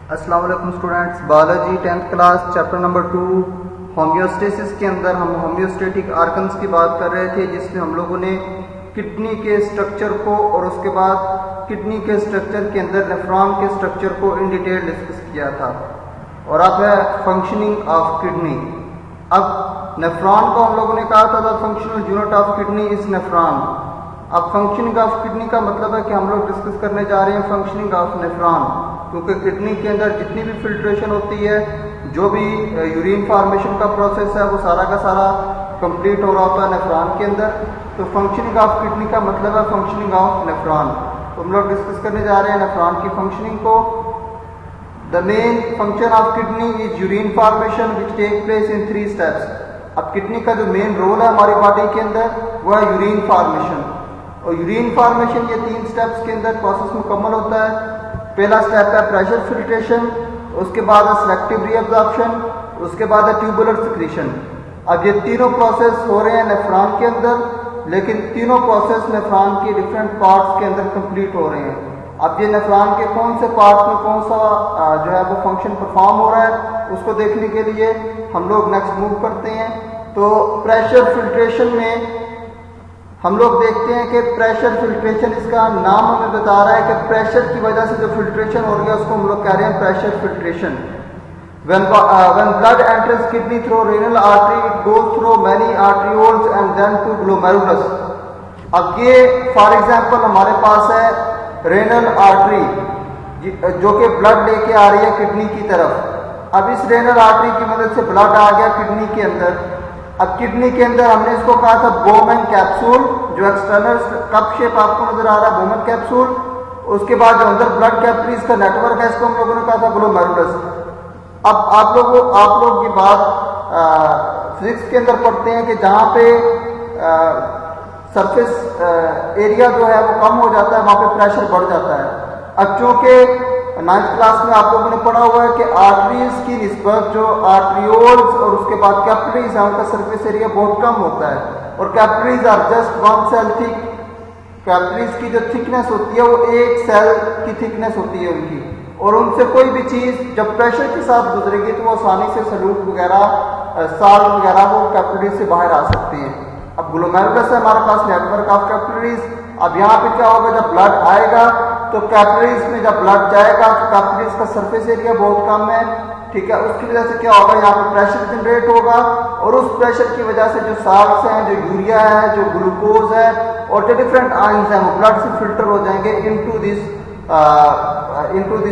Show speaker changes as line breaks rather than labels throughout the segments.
अस्सलाम वालेकुम students, biology 10th class chapter number 2 homeostasis के अंदर हम होम्योस्टेटिक आर्गन्स की बात कर रहे थे, जिसमें हम लोगों ने किडनी के स्ट्रक्चर को और उसके बाद किडनी के स्ट्रक्चर के अंदर नेफ्रॉन के स्ट्रक्चर को इन डिटेल डिस्कस किया था। और अब है फंक्शनिंग ऑफ किडनी। अब नेफ्रॉन को हम लोगों ने कहा था functional unit of kidney is nephron. अब फंक्शनिंग ऑफ किडनी का मतलब है कि हम लोग डिस्कस करने जा रहे हैं फंक्शनिंग ऑफ नेफ्रॉन, क्योंकि किडनी के अंदर जितनी भी फिल्ट्रेशन होती है, जो भी यूरिन फॉर्मेशन का प्रोसेस है, वो सारा का सारा कंप्लीट हो रहा होता है नेफ्रॉन के अंदर। तो फंक्शनिंग ऑफ किडनी का मतलब है फंक्शनिंग ऑफ नेफ्रॉन। तो हम लोग डिस्कस करने जा रहे हैं नेफ्रॉन की फंक्शनिंग को। The main function of kidney is urine formation which take place in 3 steps. अब किडनी का जो मेन रोल है हमारी बॉडी के अंदर वो है यूरिन फॉर्मेशन। और यूरिन फॉर्मेशन ये 3 स्टेप्स के अंदर प्रोसेस मुकम्मल होता है। पहला स्टेप है प्रेशर फिल्ट्रेशन, उसके बाद है सिलेक्टिव रीअब्जॉर्प्शन, उसके बाद है ट्यूबुलर सिक्रीशन। अब ये तीनों प्रोसेस हो रहे हैं नेफ्रॉन के अंदर, लेकिन तीनों प्रोसेस नेफ्रॉन के डिफरेंट पार्ट्स के अंदर कंप्लीट हो रहे हैं। अब ये नेफ्रॉन के कौन से पार्ट में कौन सा जो है वो फंक्शन परफॉर्म हो रहा है, उसको देखने के लिए हम लोग नेक्स्ट मूव करते हैं। तो प्रेशर फिल्ट्रेशन में हम लोग देखते हैं कि प्रेशर फिल्ट्रेशन, इसका नाम हमें बता रहा है कि प्रेशर की वजह से जो फिल्ट्रेशन हो रही है उसको हम लोग कह रहे हैं pressure filtration. when blood enters kidney through renal artery, it goes through many arterioles and then to glomerulus. अब ये फॉर एग्जांपल हमारे पास है रेनल आर्टरी जो कि ब्लड लेके आ रही है किडनी की तरफ। अब इस रेनल आर्टरी की मदद से ब्लड आ गया किडनी के अंदर। अब किडनी के अंदर हमने इसको कहा था बोमन कैप्सूल, जो एक्सटर्नल कप शेप आपको नजर आ रहा है बोमन कैप्सूल। उसके बाद जो अंदर ब्लड कैपिलरीज का नेटवर्क है, इसको हम लोगों ने कहा था ग्लोमेरुलस। अब आप लोग ये बात फिजिक्स के अंदर पढ़ते हैं कि जहां पे सरफेस एरिया जो है वो कम हो जाता है, वहां पे प्रेशर बढ़ जाता है। अब चूंकि 9th क्लास में आप लोगों ने पढ़ा हुआ है कि आर्टरीज की निस्बत जो आर्टरियोल्स और उसके बाद कैपिलरीज है उनका सरफेस एरिया बहुत कम होता है, और capillaries are just 1 cell thick. Capillaries की जो थिकनेस होती है वो 1 सेल की थिकनेस होती है उनकी, और उनसे कोई भी चीज जब प्रेशर के साथ गुजरेगी तो वो आसानी से सलूट वगैरह साल्ट वगैरह वो कैपिलरीज से बाहर आ सकते हैं। अब ग्लोमेरुलस है हमारे पास नेटवर्क ऑफ कैपिलरीज। अब यहाँ पे क्या होगा, जब ब्लड आएगा तो कैपिलरीज में जब ब्लड जाएगा तो कैपिलरीज का सरफेस एरिया बहुत कम है, ठीक है। उसकी वजह से क्या होगा, यहाँ पे प्रेशर जनरेट होगा, और उस प्रेशर की वजह से जो साल्ट्स हैं, जो यूरिया है, जो ग्लूकोज है और जो डिफरेंट आयंस हैं वो ब्लड से फिल्टर हो जाएंगे into this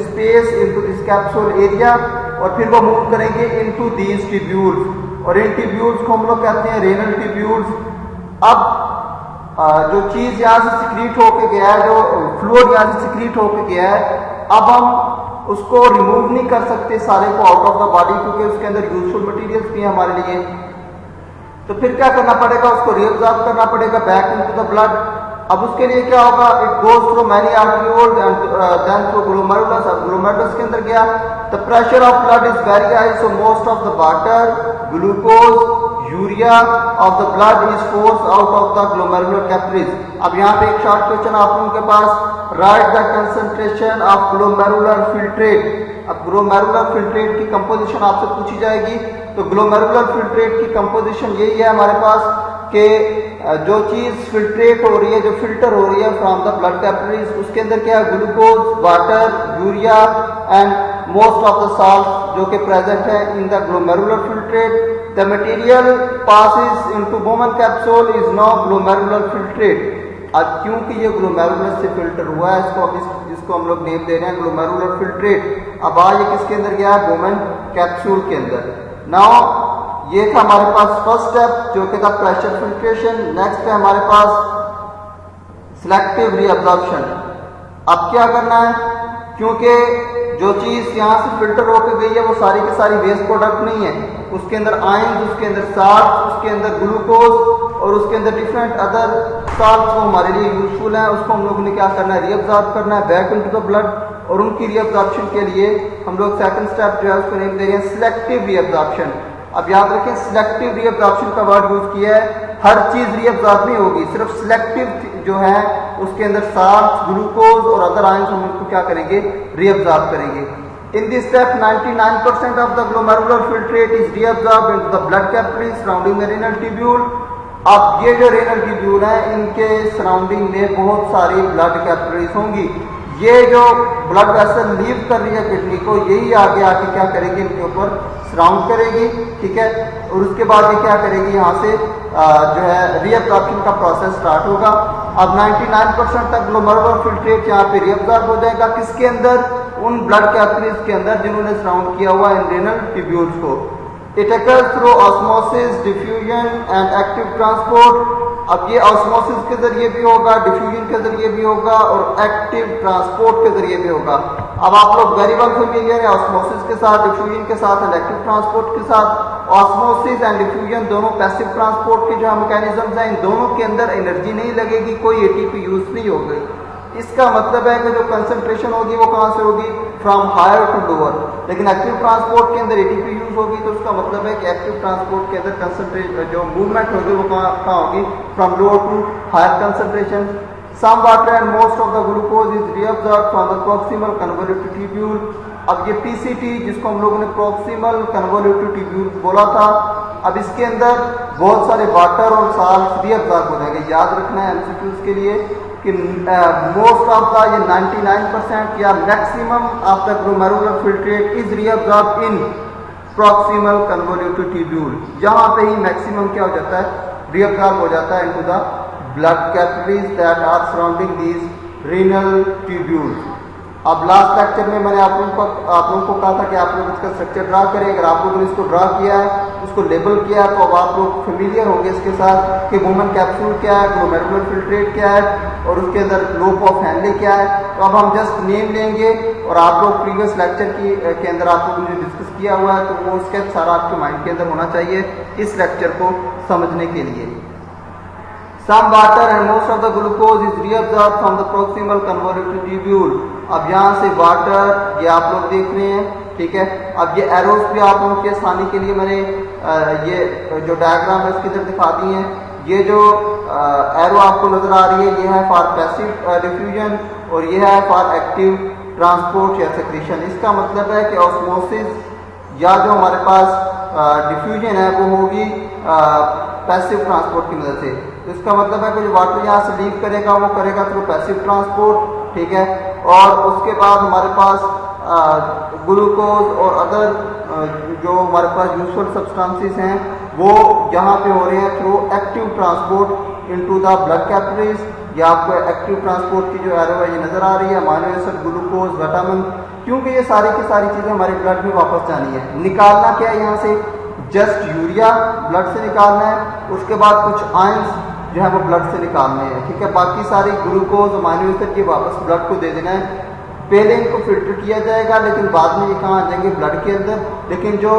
space, into this capsule area, और फिर वो मूव करेंगे इनटू दीज ट्यूब्यूल्स, और इन ट्यूब्यूल्स को हम लोग कहते हैं रेनल ट्यूब्यूल्स। अब जो चीज यहाँ से सिक्रीट होके गया है, जो फ्लूइड यहाँ से सिक्रीट होके गया है, अब हम उसको रिमूव नहीं कर सकते सारे को आउट ऑफ द बॉडी, क्योंकि उसके अंदर यूजफुल मटेरियल्स भी हैं हमारे लिए। तो फिर क्या करना पड़ेगा, उसको रीअब्सॉर्ब करना पड़ेगा बैक इनटू द ब्लड। अब उसके लिए क्या होगा, it goes through many arterioles and then through glomerulus. अब ग्लोमेरुलस के अंदर गया, the pressure of blood is very high, so most of the water, glucose, urea of the blood is force out of the glomerular capillaries. अब यहाँ पे एक short question आप लोगों के पास, write the concentration of glomerular filtrate. अब glomerular filtrate की कंपोजिशन आपसे पूछी जाएगी, तो ग्लोमेरुलर फिल्ट्रेट की कंपोजिशन यही है हमारे पास कि जो चीज फिल्ट्रेट हो रही है, जो फिल्टर हो रही है फ्रॉम द ब्लड कैपिलरीज, उसके अंदर क्या है, glucose, water, urea and most of the salt जो कि प्रेजेंट है in the glomerular filtrate. The material passes into Bowman capsule is now glomerular filtrate. अब क्योंकि ये ग्लोमेरुलस से फिल्टर हुआ है, इसको हम लोग नेम दे रहे हैं ग्लोमेरुलर फिल्ट्रेट। अब आज ये किसके अंदर गया है, बोमन कैप्सूल के अंदर। नाउ ये था हमारे पास फर्स्ट स्टेप जो कि था प्रेशर फिल्ट्रेशन। नेक्स्ट है हमारे पास सिलेक्टिव रीअब्जॉर्प्शन। अब क्या करना है, क्योंकि जो चीज यहाँ से फिल्टर होकर गई है वो सारी की सारी वेस्ट प्रोडक्ट नहीं है, उसके अंदर आयंस, उसके अंदर साल्ट, उसके अंदर ग्लूकोज और उसके अंदर डिफरेंट अदर साल्ट्स वो हमारे लिए यूजफुल हैं। उसको हम लोगों ने क्या करना है, रीअब्सॉर्ब करना है बैक इनटू द ब्लड, और उनकी रीअब्जॉर्प्शन के लिए हम लोग सेकंड स्टेप जो है उसको नेम दे रहे हैं सिलेक्टिव रीअब्जॉर्प्शन। अब याद रखें सिलेक्टिव रीअब्जॉर्प्शन का वर्ड यूज किया है, हर चीज रीअब्सॉर्ब नहीं होगी, सिर्फ सिलेक्टिव जो है उसके अंदर साल्ट, ग्लूकोज और अदर आयंस हम उनको क्या करेंगे, रीअब्सॉर्ब करेंगे। In this step, 99% of the glomerular filtrate is reabsorbed into the blood capillaries surrounding the renal tubule. अब ये जो रेनल ट्यूब्यूल है, इनके सराउंडिंग में बहुत सारी ब्लड कैपिलरीज होंगी। ये जो ब्लड वेसल लीव कर रही है किडनी को, यही आगे आके क्या करेगी, इनके ऊपर सराउंड करेगी, ठीक है। और उसके बाद ये क्या करेगी, यहाँ से जो है रीअब्जॉर्प्शन का प्रोसेस स्टार्ट होगा। अब 99% तक ग्लोमेरुलर फिल्ट्रेट यहाँ पे रीअब्जॉर्ब हो जाएगा, किसके अंदर, उन ब्लड कैपिलरीज के अंदर जिन्होंने सराउंड किया हुआ है रेनल ट्यूब्यूल्स को। It occurs through osmosis, diffusion and active transport। अब ये ऑस्मोसिस के जरिए भी होगा, डिफ्यूजन के जरिए भी होगा और एक्टिव ट्रांसपोर्ट के जरिए भी होगा। अब आप लोग वेरी वेल फेमिलियर है ऑस्मोसिस के साथ, डिफ्यूजन के साथ एंड एक्टिव ट्रांसपोर्ट के साथ। ऑस्मोसिस एंड डिफ्यूजन दोनों पैसिव ट्रांसपोर्ट के जो मैकेनिज्म्स हैं, इन दोनों के अंदर एनर्जी नहीं लगेगी, कोई एटीपी यूज नहीं होगी। इसका मतलब है कि जो कंसंट्रेशन होगी वो कहाँ से होगी, फ्रॉम हायर टू लोअर। लेकिन एक्टिव ट्रांसपोर्ट के अंदर एटीपी यूज होगी, तो उसका मतलब है कि एक्टिव ट्रांसपोर्ट के अंदर कंसंट्रेशन जो मूवमेंट होगी वो कहाँ होगी, from lower to higher concentration. Some water and most of the glucose is reabsorbed from the proximal convolutive tubule. अब ये पीसीटी जिसको हम लोगों ने प्रॉक्सिमल कन्वोल्यूटिव ट्यूब्यूल बोला था, अब इसके अंदर बहुत सारे वाटर और साल्ट रीअब्सॉर्ब हो जाएंगे। याद रखना है एमसीक्यूज के लिए कि मोस्ट ऑफ द ये 99% या maximum of the glomerular filtrate is reabsorb in proximal convolutive tubule. यहाँ पे ही मैक्सिमम क्या हो जाता है, रीअब्सॉर्ब हो जाता है into the blood capillaries that are surrounding these renal tubules. अब लास्ट लेक्चर में मैंने आप लोगों को कहा था कि आप लोग इसका स्ट्रक्चर ड्रा करें। अगर आप लोगों ने इसको ड्रा किया है, उसको लेबल किया है, तो अब आप लोग फेमिलियर होंगे इसके साथ कि वुमेन कैप्सूल क्या है, ग्लोमेरुलर फिल्ट्रेट क्या है और उसके अंदर लोप ऑफ हैंडले क्या है। तो अब हम जस्ट नेम लेंगे और आप लोग प्रीवियस लेक्चर के अंदर आप लोगों ने डिस्कस किया हुआ है, तो वो स्केच सारा आपके माइंड के अंदर होना चाहिए इस लेक्चर को समझने के लिए। Some water and most of the glucose is reabsorbed from the proximal convoluted tubule। अब यहाँ से वाटर ये आप लोग देख रहे हैं, ठीक है। अब ये एरोस भी आप लोगों की आसानी के लिए मैंने ये जो डायग्राम है इसकी तरफ दिखा दी है। ये जो एरो आपको नजर आ रही है, ये है फॉर पैसिव डिफ्यूजन और ये है फॉर एक्टिव ट्रांसपोर्ट या सेक्रेशन। इसका मतलब है कि ऑस्मोसिस या जो हमारे पास डिफ्यूजन है वो होगी पैसिव ट्रांसपोर्ट की मदद से। इसका मतलब है कि जो वाटर यहाँ से लीव करेगा वो करेगा थ्रू पैसिव ट्रांसपोर्ट, ठीक है। और उसके बाद हमारे पास ग्लूकोज और अदर जो हमारे पास यूजफुल सब्सटेंसेस हैं वो यहाँ पे हो रहे हैं through active transport into the blood capillaries. या आपको एक्टिव ट्रांसपोर्ट की जो एरो है ये नजर आ रही है, अमीनो एसिड, ग्लूकोज, विटामिन, क्योंकि ये सारी की सारी चीजें हमारे ब्लड में वापस जानी है। निकालना क्या है यहाँ से, जस्ट यूरिया ब्लड से निकालना है, उसके बाद कुछ आयंस जो है वो ब्लड से निकालने हैं, ठीक है। बाकी सारी ग्लूकोज, अमीनो एसिड ये वापस ब्लड को दे देना है। पहले इनको फिल्टर किया जाएगा, लेकिन बाद में ये कहाँ आ जाएंगे, ब्लड के अंदर। लेकिन जो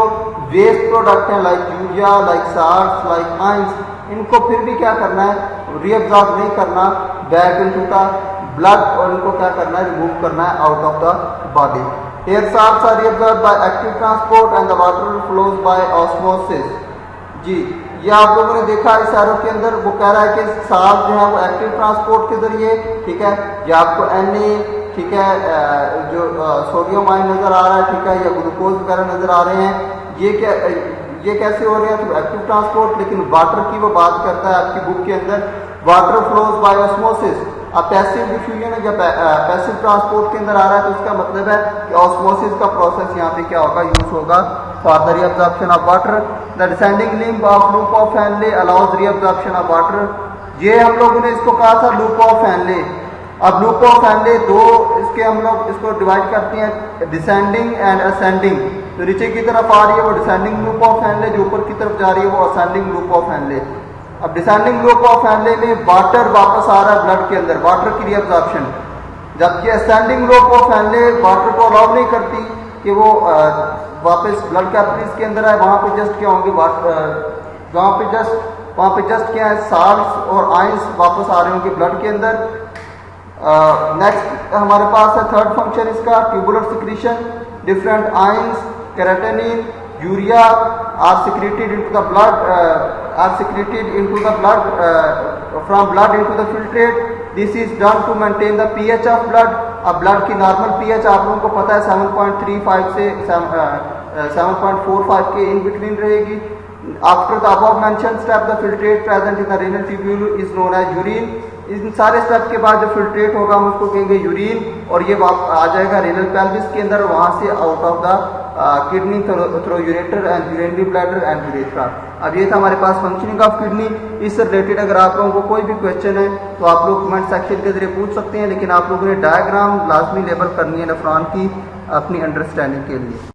वेस्ट प्रोडक्ट हैं like urea, like salt, like ions, इनको फिर भी क्या करना है, रीअब्सॉर्ब नहीं करना बैक इनटू द ब्लड, और इनको क्या करना है, रिमूव करना है out of the body. Air salts are reabsorbed by active transport and the water flows by osmosis. जी, ये आप लोगों ने देखा इस एरो के अंदर, वो कह रहा है कि साल्ट जो है वो एक्टिव ट्रांसपोर्ट के जरिए, ठीक है। या आपको Na, ठीक है, जो सोडियम आयन नजर आ रहा है, ठीक है, या ग्लूकोज वगैरह नजर आ रहे हैं, ये कैसे हो रहे हैं, तो एक्टिव ट्रांसपोर्ट। लेकिन वाटर की वो बात करता है आपकी बुक के अंदर, वाटर फ्लोज बाय ऑस्मोसिस। अब पैसिव डिफ्यूजन या पैसिव ट्रांसपोर्ट के अंदर आ रहा है, तो इसका मतलब है कि ऑस्मोसिस का प्रोसेस यहाँ पे क्या होगा, यूज होगा for the reabsorption of water. The descending limb of loop of Henle allows reabsorption of water. ये हम लोगों ने इसको कहा था लूप ऑफ हैंडले। अब लूप ऑफ हैंडले दो, इसके हम लोग इसको डिवाइड करते हैं डिसेंडिंग एंड असेंडिंग। तो नीचे की तरफ आ रही है वो डिसेंडिंग लूप ऑफ हैंडले, जो ऊपर की तरफ जा रही है वो असेंडिंग लूप ऑफ हैंडले। अब डिसेंडिंग लूप ऑफ हैंडले में वाटर वापस आ रहा है ब्लड के अंदर, वाटर की रीअब्जॉर्प्शन, जबकि ascending loop of Henle water को अलाउ नहीं करती कि वो वापस ब्लड कैपिलरीज के अंदर आए। वहां पे जस्ट क्या होंगे, वहां पे जस्ट क्या है, साल्ट्स और आयंस वापस आ रहे होंगे ब्लड के अंदर। नेक्स्ट हमारे पास है थर्ड फंक्शन इसका, tubular secretion. Different ions, creatinine, urea are secreted into the blood from blood into the filtrate. This is done to maintain the pH of blood अब ब्लड की नॉर्मल पीएच आप लोगों को पता है 7.35 से 7.45 के इन बिटवीन रहेगी। After the above mention step the filtrate present in the renal tubule is known as urine. इन सारे स्टेप के बाद जो फिल्ट्रेट होगा हम उसको कहेंगे यूरिन, और ये आ जाएगा रेनल पेल्विस के अंदर, वहां से out of the kidney through ureter and urinary bladder and urethra. अब ये था हमारे पास फंक्शनिंग ऑफ किडनी। इस रिलेटेड अगर आप लोगों को कोई भी क्वेश्चन है तो आप लोग कमेंट सेक्शन के जरिए पूछ सकते हैं, लेकिन आप लोगों ने डायग्राम लाजमी लेबल करनी है नेफ्रॉन की अपनी अंडरस्टैंडिंग के लिए।